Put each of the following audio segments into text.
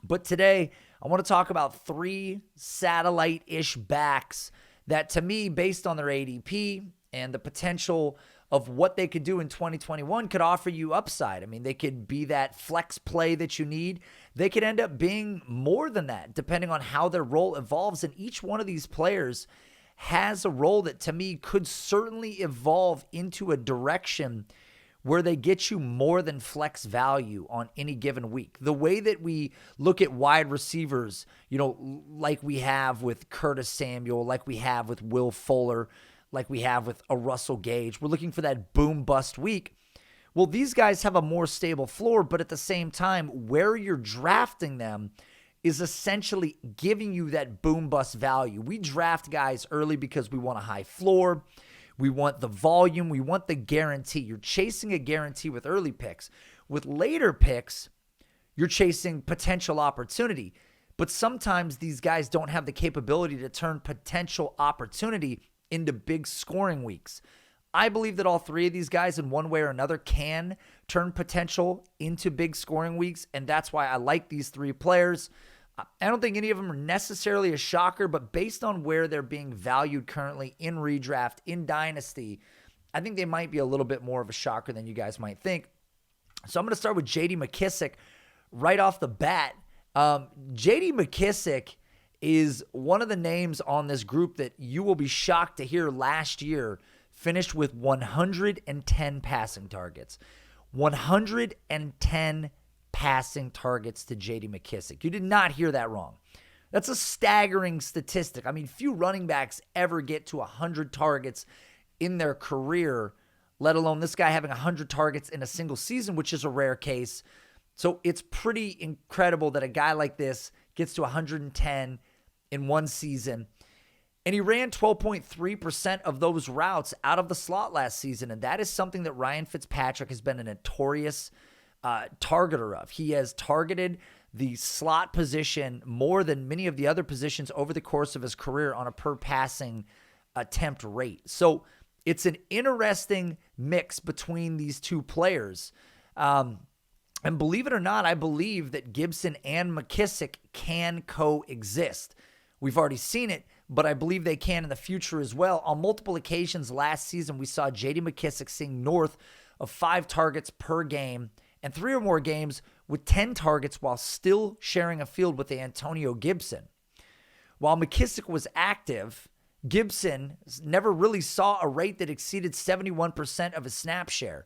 But today, I want to talk about 3 satellite-ish backs that, to me, based on their ADP and the potential of what they could do in 2021, could offer you upside. I mean, they could be that flex play that you need. They could end up being more than that, depending on how their role evolves. And each one of these players has a role that, to me, could certainly evolve into a direction where they get you more than flex value on any given week. The way that we look at wide receivers, like we have with Curtis Samuel, like we have with Will Fuller, like we have with a Russell Gage, we're looking for that boom bust week. Well, these guys have a more stable floor, but at the same time, where you're drafting them is essentially giving you that boom bust value. We draft guys early because we want a high floor. We want the volume. We want the guarantee. You're chasing a guarantee with early picks. With later picks, you're chasing potential opportunity. But sometimes these guys don't have the capability to turn potential opportunity into big scoring weeks. I believe that all 3 of these guys in one way or another can turn potential into big scoring weeks, and that's why I like these 3 players. I don't think any of them are necessarily a shocker, but based on where they're being valued currently in redraft, in Dynasty, I think they might be a little bit more of a shocker than you guys might think. So I'm going to start with J.D. McKissic right off the bat. J.D. McKissic is one of the names on this group that you will be shocked to hear last year finished with 110 passing targets. 110 passing targets to J.D. McKissic. You did not hear that wrong. That's a staggering statistic. I mean, few running backs ever get to 100 targets in their career, let alone this guy having 100 targets in a single season, which is a rare case. So it's pretty incredible that a guy like this gets to 110 in one season. And he ran 12.3% of those routes out of the slot last season. And that is something that Ryan Fitzpatrick has been a notorious targeter of. He has targeted the slot position more than many of the other positions over the course of his career on a per passing attempt rate. So it's an interesting mix between these 2 players. And believe it or not, I believe that Gibson and McKissic can coexist. We've already seen it, but I believe they can in the future as well. On multiple occasions last season, we saw J.D. McKissic seeing north of 5 targets per game and 3 or more games with 10 targets while still sharing a field with Antonio Gibson. While McKissic was active, Gibson never really saw a rate that exceeded 71% of his snap share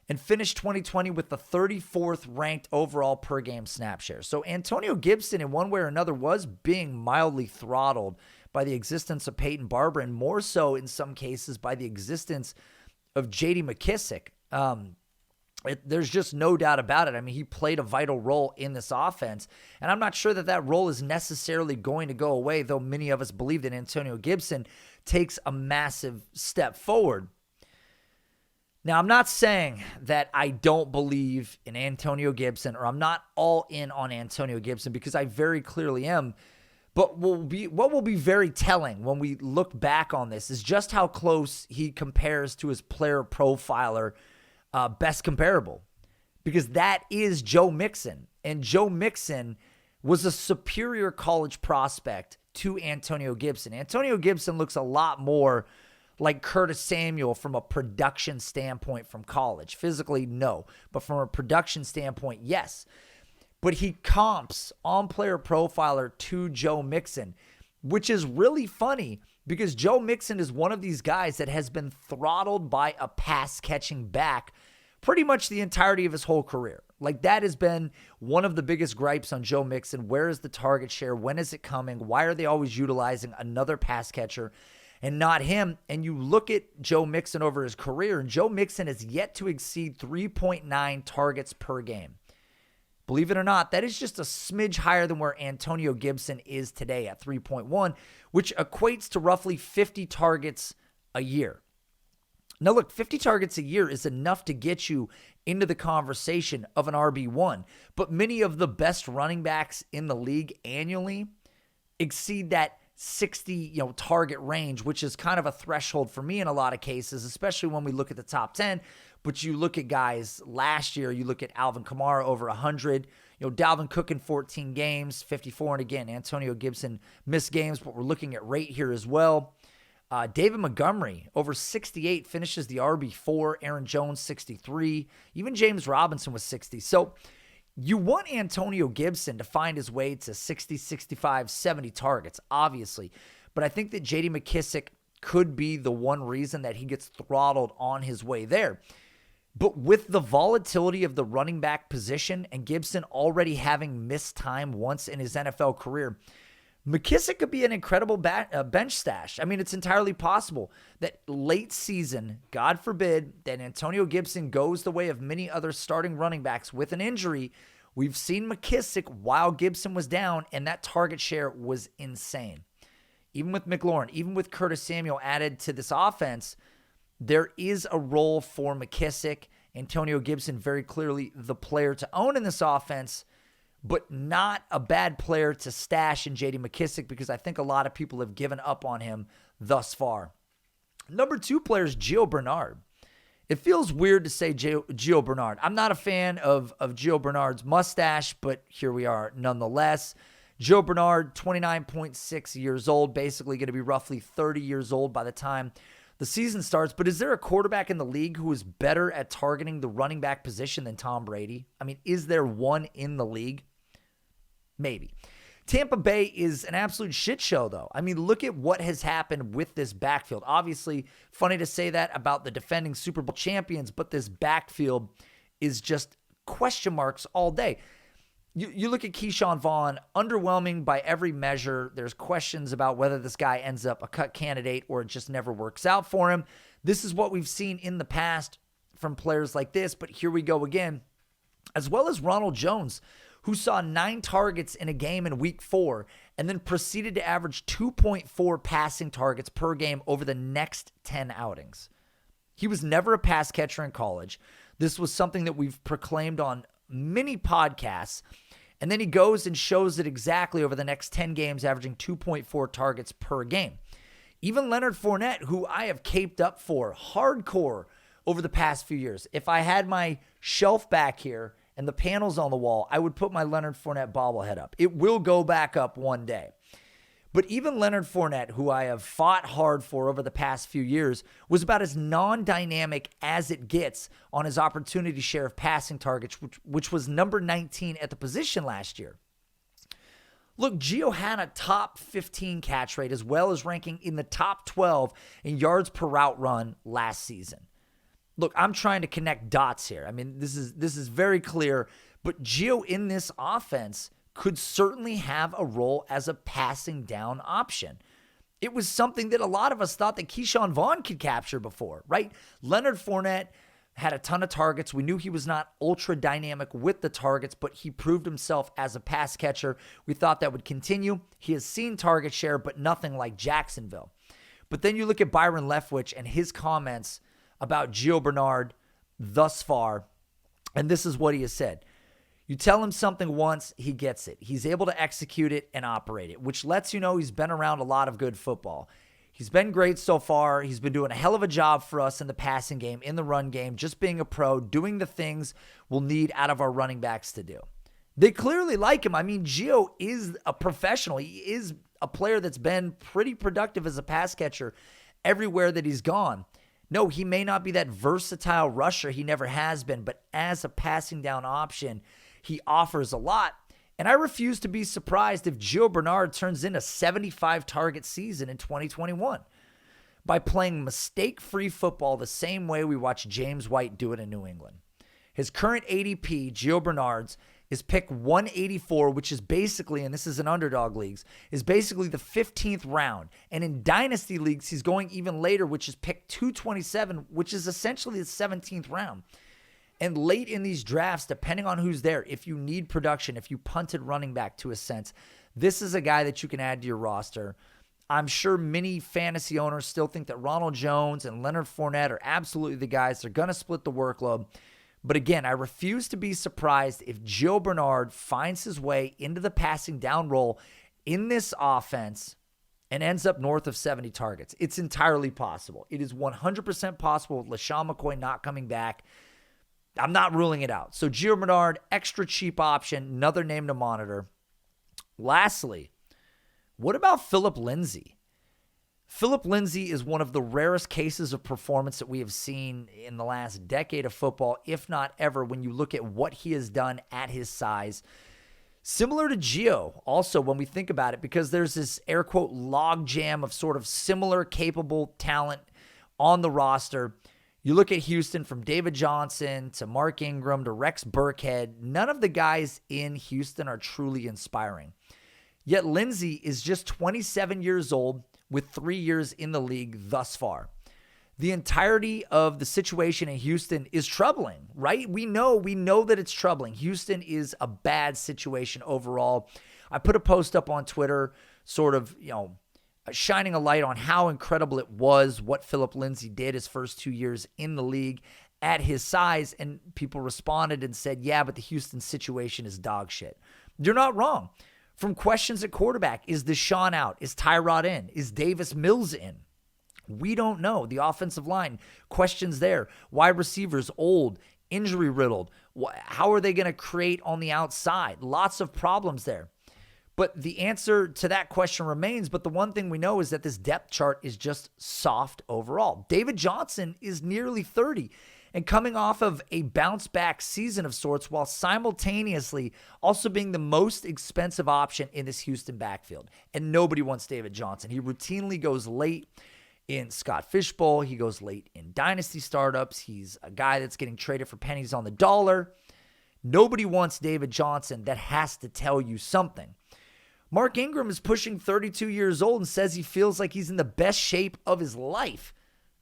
and finished 2020 with the 34th ranked overall per game snap share. So Antonio Gibson, in one way or another, was being mildly throttled by the existence of Peyton Barber, and more so in some cases by the existence of J.D. McKissic. There's just no doubt about it. I mean, he played a vital role in this offense, and I'm not sure that that role is necessarily going to go away, though many of us believe that Antonio Gibson takes a massive step forward. Now, I'm not saying that I don't believe in Antonio Gibson or I'm not all in on Antonio Gibson, because I very clearly am. But what will be very telling when we look back on this is just how close he compares to his player profiler best comparable, because that is Joe Mixon. And Joe Mixon was a superior college prospect to Antonio Gibson. Antonio Gibson looks a lot more like Curtis Samuel from a production standpoint from college. Physically, no. But from a production standpoint, yes. But he comps on player profiler to Joe Mixon, which is really funny because Joe Mixon is one of these guys that has been throttled by a pass-catching back pretty much the entirety of his whole career. Like, that has been one of the biggest gripes on Joe Mixon. Where is the target share? When is it coming? Why are they always utilizing another pass catcher and not him? And you look at Joe Mixon over his career, and Joe Mixon has yet to exceed 3.9 targets per game. Believe it or not, that is just a smidge higher than where Antonio Gibson is today at 3.1, which equates to roughly 50 targets a year. Now, look, 50 targets a year is enough to get you into the conversation of an RB1, but many of the best running backs in the league annually exceed that 60, target range, which is kind of a threshold for me in a lot of cases, especially when we look at the top 10. But you look at guys last year, you look at Alvin Kamara over 100, Dalvin Cook in 14 games, 54. And again, Antonio Gibson missed games, but we're looking at rate here as well. David Montgomery, over 68, finishes the RB4. Aaron Jones, 63. Even James Robinson was 60. So you want Antonio Gibson to find his way to 60, 65, 70 targets, obviously. But I think that J.D. McKissic could be the one reason that he gets throttled on his way there. But with the volatility of the running back position and Gibson already having missed time once in his NFL career, McKissic could be an incredible bench stash. I mean, it's entirely possible that late season, God forbid, that Antonio Gibson goes the way of many other starting running backs with an injury. We've seen McKissic while Gibson was down, and that target share was insane. Even with McLaurin, even with Curtis Samuel added to this offense, there is a role for McKissic. Antonio Gibson, very clearly the player to own in this offense, but not a bad player to stash in J.D. McKissic because I think a lot of people have given up on him thus far. Number 2 player is Gio Bernard. It feels weird to say Gio Bernard. I'm not a fan of Gio Bernard's mustache, but here we are nonetheless. Gio Bernard, 29.6 years old, basically going to be roughly 30 years old by the time the season starts. But is there a quarterback in the league who is better at targeting the running back position than Tom Brady? I mean, is there one in the league? Maybe. Tampa Bay is an absolute shit show, though. I mean, look at what has happened with this backfield. Obviously, funny to say that about the defending Super Bowl champions, but this backfield is just question marks all day. You look at Keyshawn Vaughn, underwhelming by every measure. There's questions about whether this guy ends up a cut candidate or it just never works out for him. This is what we've seen in the past from players like this, but here we go again. As well as Ronald Jones, who saw 9 targets in a game in week 4 and then proceeded to average 2.4 passing targets per game over the next 10 outings. He was never a pass catcher in college. This was something that we've proclaimed on many podcasts. And then he goes and shows it exactly over the next 10 games, averaging 2.4 targets per game. Even Leonard Fournette, who I have caped up for hardcore over the past few years. If I had my shelf back here and the panels on the wall, I would put my Leonard Fournette bobblehead up. It will go back up one day. But even Leonard Fournette, who I have fought hard for over the past few years, was about as non-dynamic as it gets on his opportunity share of passing targets, which was number 19 at the position last year. Look, Gio had a top 15 catch rate as well as ranking in the top 12 in yards per route run last season. Look, I'm trying to connect dots here. I mean, this is very clear, but Gio in this offense could certainly have a role as a passing down option. It was something that a lot of us thought that Keyshawn Vaughn could capture before, right? Leonard Fournette had a ton of targets. We knew he was not ultra dynamic with the targets, but he proved himself as a pass catcher. We thought that would continue. He has seen target share, but nothing like Jacksonville. But then you look at Byron Leftwich and his comments about Gio Bernard thus far, and this is what he has said. You tell him something once, he gets it. He's able to execute it and operate it, which lets you know he's been around a lot of good football. He's been great so far. He's been doing a hell of a job for us in the passing game, in the run game, just being a pro, doing the things we'll need out of our running backs to do. They clearly like him. I mean, Gio is a professional. He is a player that's been pretty productive as a pass catcher everywhere that he's gone. No, he may not be that versatile rusher. He never has been, but as a passing down option, he offers a lot. And I refuse to be surprised if Gio Bernard turns in a 75 target season in 2021 by playing mistake-free football the same way we watched James White do it in New England. His current ADP, Gio Bernard's, is pick 184, which is basically, and this is in underdog leagues, is basically the 15th round. And in dynasty leagues, he's going even later, which is pick 227, which is essentially the 17th round. And late in these drafts, depending on who's there, if you need production, if you punted running back to a sense, this is a guy that you can add to your roster. I'm sure many fantasy owners still think that Ronald Jones and Leonard Fournette are absolutely the guys. They're going to split the workload. But again, I refuse to be surprised if Gio Bernard finds his way into the passing down role in this offense and ends up north of 70 targets. It's entirely possible. It is 100% possible with LaShawn McCoy not coming back. I'm not ruling it out. So Gio Bernard, extra cheap option, another name to monitor. Lastly, what about Philip Lindsay? Philip Lindsay is one of the rarest cases of performance that we have seen in the last decade of football, if not ever, when you look at what he has done at his size. Similar to Gio, also, when we think about it, because there's this air quote log jam of sort of similar capable talent on the roster. You look at Houston, from David Johnson to Mark Ingram to Rex Burkhead, none of the guys in Houston are truly inspiring. Yet Lindsay is just 27 years old with 3 years in the league thus far. The entirety of the situation in Houston is troubling, right? We know that it's troubling. Houston is a bad situation overall. I put a post up on Twitter sort of, shining a light on how incredible it was what Philip Lindsay did his first 2 years in the league at his size, and people responded and said, yeah, but the Houston situation is dog shit. You're not wrong. From questions at quarterback, is Deshaun out? Is Tyrod in? Is Davis Mills in? We don't know. The offensive line, questions there. Wide receivers, old, injury riddled. How are they going to create on the outside? Lots of problems there. But the answer to that question remains. But the one thing we know is that this depth chart is just soft overall. David Johnson is nearly 30 and coming off of a bounce back season of sorts, while simultaneously also being the most expensive option in this Houston backfield. And nobody wants David Johnson. He routinely goes late in Scott Fishbowl. He goes late in dynasty startups. He's a guy that's getting traded for pennies on the dollar. Nobody wants David Johnson. That has to tell you something. Mark Ingram is pushing 32 years old and says he feels like he's in the best shape of his life.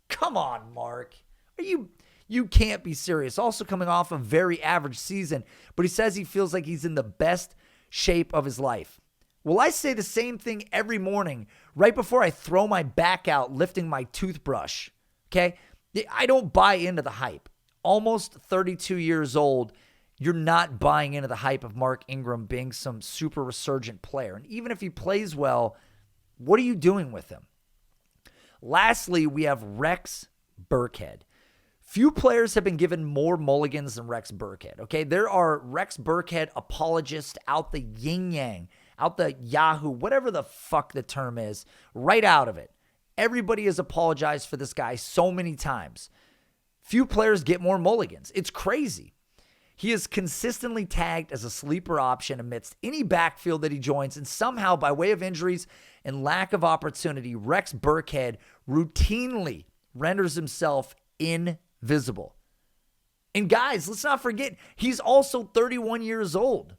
Come on, Mark. You can't be serious. Also coming off a very average season, but he says he feels like he's in the best shape of his life. Well, I say the same thing every morning right before I throw my back out lifting my toothbrush, okay? I don't buy into the hype. Almost 32 years old, you're not buying into the hype of Mark Ingram being some super resurgent player. And even if he plays well, what are you doing with him? Lastly, we have Rex Burkhead. Few players have been given more mulligans than Rex Burkhead, okay? There are Rex Burkhead apologists out the yin-yang, out the Yahoo, whatever the fuck the term is, right out of it. Everybody has apologized for this guy so many times. Few players get more mulligans. It's crazy. He is consistently tagged as a sleeper option amidst any backfield that he joins, and somehow, by way of injuries and lack of opportunity, Rex Burkhead routinely renders himself invisible. And guys, let's not forget, he's also 31 years old.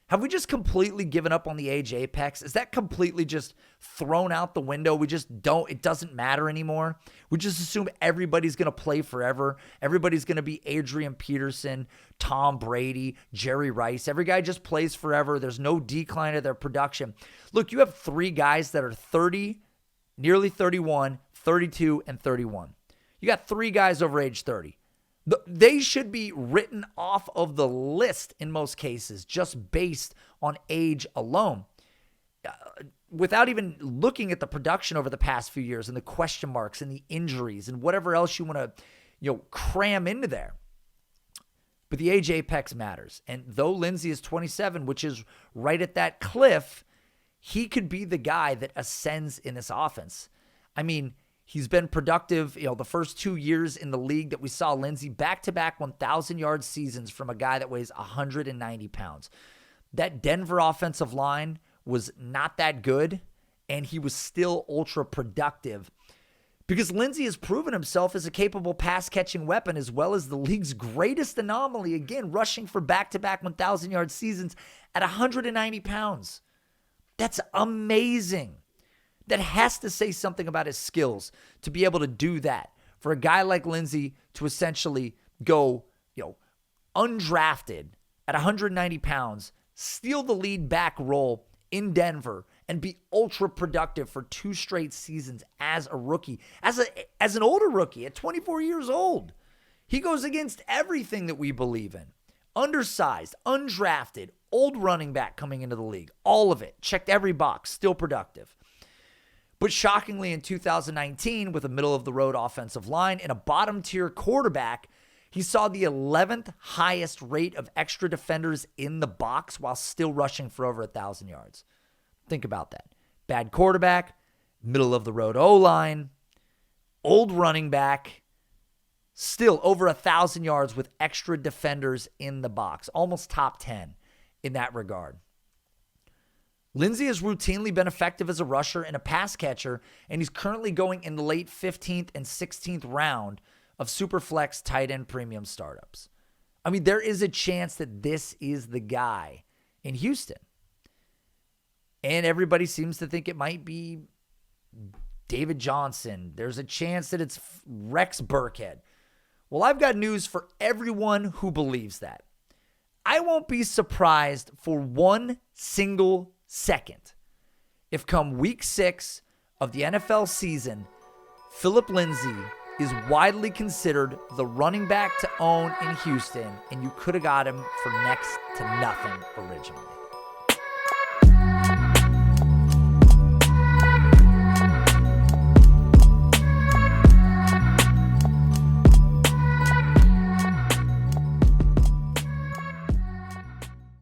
Have we just completely given up on the age apex? Is that completely just thrown out the window? It doesn't matter anymore. We just assume everybody's going to play forever. Everybody's going to be Adrian Peterson, Tom Brady, Jerry Rice. Every guy just plays forever. There's no decline of their production. Look, you have three guys that are 30, nearly 31, 32, and 31. You got three guys over age 30. They should be written off of the list in most cases, just based on age alone, without even looking at the production over the past few years and the question marks and the injuries and whatever else you want to, cram into there. But the age apex matters. And though Lindsay is 27, which is right at that cliff, he could be the guy that ascends in this offense. I mean, he's been productive, the first 2 years in the league that we saw Lindsay, back-to-back 1,000-yard seasons from a guy that weighs 190 pounds. That Denver offensive line was not that good, and he was still ultra-productive because Lindsay has proven himself as a capable pass-catching weapon as well as the league's greatest anomaly, again, rushing for back-to-back 1,000-yard seasons at 190 pounds. That's amazing. That has to say something about his skills to be able to do that. For a guy like Lindsay to essentially go, undrafted at 190 pounds, steal the lead back role in Denver, and be ultra productive for 2 straight seasons as a rookie, as an older rookie at 24 years old. He goes against everything that we believe in. Undersized, undrafted, old running back coming into the league. All of it. Checked every box. Still productive. But shockingly, in 2019, with a middle-of-the-road offensive line and a bottom-tier quarterback, He saw the 11th highest rate of extra defenders in the box while still rushing for over 1,000 yards. Think about that. Bad quarterback, middle of the road O-line, old running back, still over 1,000 yards with extra defenders in the box. Almost top 10 in that regard. Lindsay has routinely been effective as a rusher and a pass catcher, and he's currently going in the late 15th and 16th round of Superflex tight end premium startups. I mean, there is a chance that this is the guy in Houston. And everybody seems to think it might be David Johnson. There's a chance that it's Rex Burkhead. Well, I've got news for everyone who believes that. I won't be surprised for 1 single second if come week 6 of the NFL season, Philip Lindsay is widely considered the running back to own in Houston, and you could have got him for next to nothing originally.